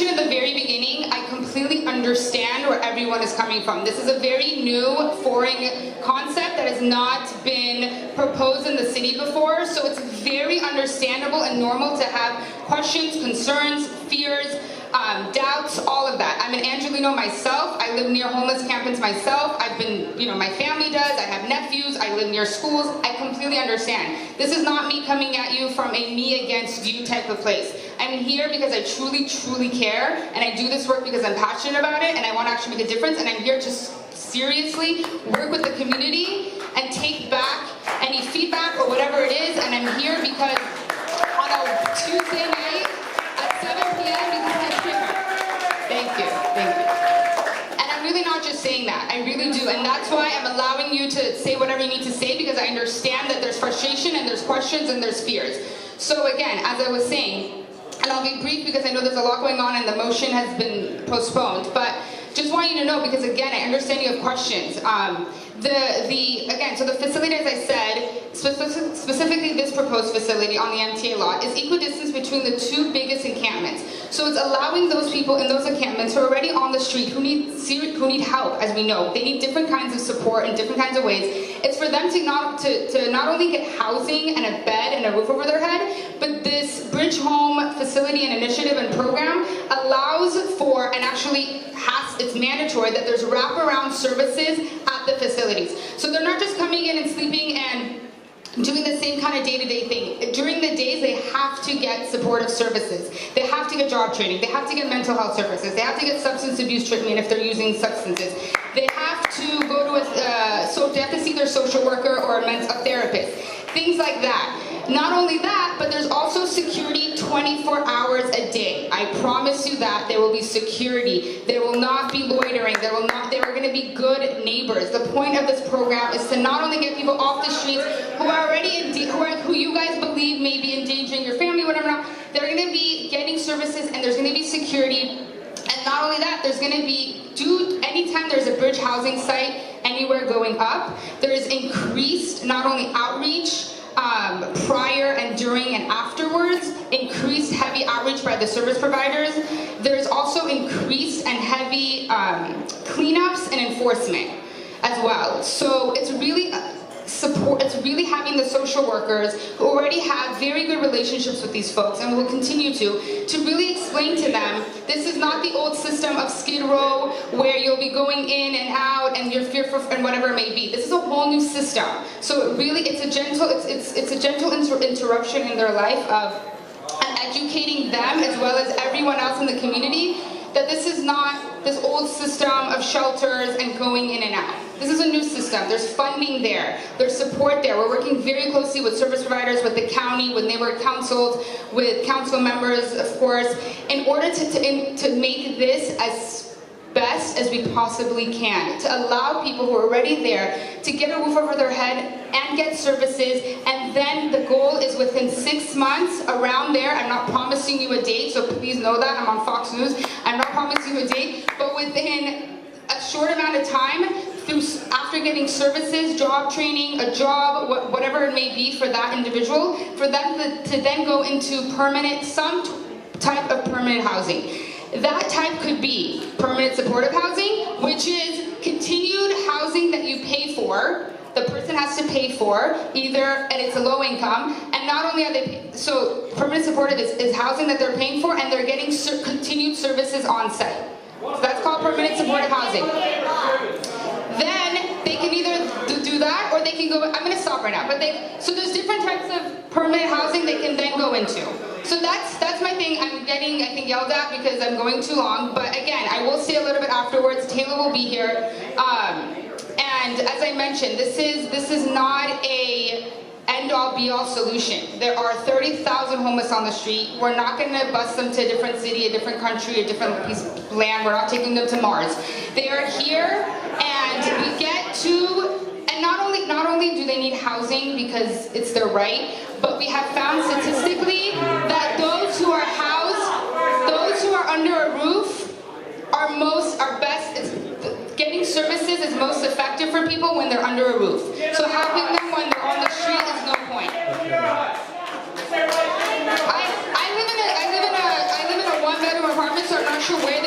mentioned at the very beginning, I completely understand where everyone is coming from. This is a very new, foreign concept that has not been proposed in the city before, so it's very understandable and normal to have questions, concerns, fears, doubts, all of that. I'm an Angelino myself. I live near homeless campings myself. I've been, my family does. I have nephews. I live near schools. I completely understand. This is not me coming at you from a me against you type of place. I'm here because I truly, truly care, and I do this work because I'm passionate about it, and I want to actually make a difference, and I'm here to seriously work with the community and take back any feedback or whatever it is, and I'm here because on a Tuesday night at 7 p.m. because I care. Thank you. And I'm really not just saying that, I really do, and that's why I'm allowing you to say whatever you need to say, because I understand that there's frustration and there's questions and there's fears. So again, as I was saying, and I'll be brief because I know there's a lot going on and the motion has been postponed, but just want you to know, because again, I understand you have questions. So the facility, as I said, specifically this proposed facility on the MTA lot, is equidistant between the two biggest encampments. So it's allowing those people in those encampments who are already on the street, who need help, as we know. They need different kinds of support in different kinds of ways. It's for them to not only get housing and a bed and a roof over their head, but this Bridge Home facility and initiative and program allows for, and actually it's mandatory, that there's wraparound services at the facilities. So they're not just coming in and sleeping and doing the same kind of day-to-day thing. During the days, they have to get supportive services. They have to get job training. They have to get mental health services. They have to get substance abuse treatment if they're using substances. They have to go to they have to see their social worker or a therapist. Things like that. Not only that, but there's also security 24 hours a day. I promise you that there will be security. There will not be loitering. They are going to be good neighbors. The point of this program is to not only get people off the streets who are already who you guys believe may be endangering your family, whatever. They're going to be getting services, and there's going to be security. And not only that, there's going to be, anytime there's a Bridge Housing site anywhere going up, there is increased not only outreach, prior and during and afterwards, increased heavy outreach by the service providers. There's also increased and heavy cleanups and enforcement as well. So it's really it's really having the social workers who already have very good relationships with these folks and will continue to really explain to them, this is not the old system of Skid Row where you'll be going in and out and you're fearful and whatever it may be. This is a whole new system. So it's a gentle interruption in their life of educating them as well as everyone else in the community that this is not this old system of shelters and going in and out. This is a new system. There's funding there. There's support there. We're working very closely with service providers, with the county, with neighborhood councils, with council members, of course, in order to make this as best as we possibly can, to allow people who are already there to get a roof over their head and get services, and then the goal is within 6 months, around there. I'm not promising you a date, so please know that. I'm on Fox News. I'm not promising you a date, but within a short amount of time, after getting services, job training, a job, whatever it may be for that individual, for them to then go into some type of permanent housing. That type could be permanent supportive housing, which is continued housing that you pay for. The person has to pay for and it's a low income, and not only are they so permanent supportive is housing that they're paying for, and they're getting continued services on site. So that's called permanent supportive housing. Then they can either do that, or they can go. I'm going to stop right now. So there's different types of permanent housing they can then go into. So that's my thing. I'm getting, I think, yelled at because I'm going too long. But again, I will say a little bit afterwards. Taylor will be here. And as I mentioned, this is not a end-all be-all solution. There are 30,000 homeless on the street. We're not going to bus them to a different city, a different country, a different piece of land. We're not taking them to Mars. They are here, and we get to, and not only do they need housing because it's their right, but we have found statistically that those who are housed, those who are under a roof, are best. Getting services is most effective for people when they're under a roof. So helping them when they're on the street is no point. I live in a one-bedroom apartment, so I'm not sure where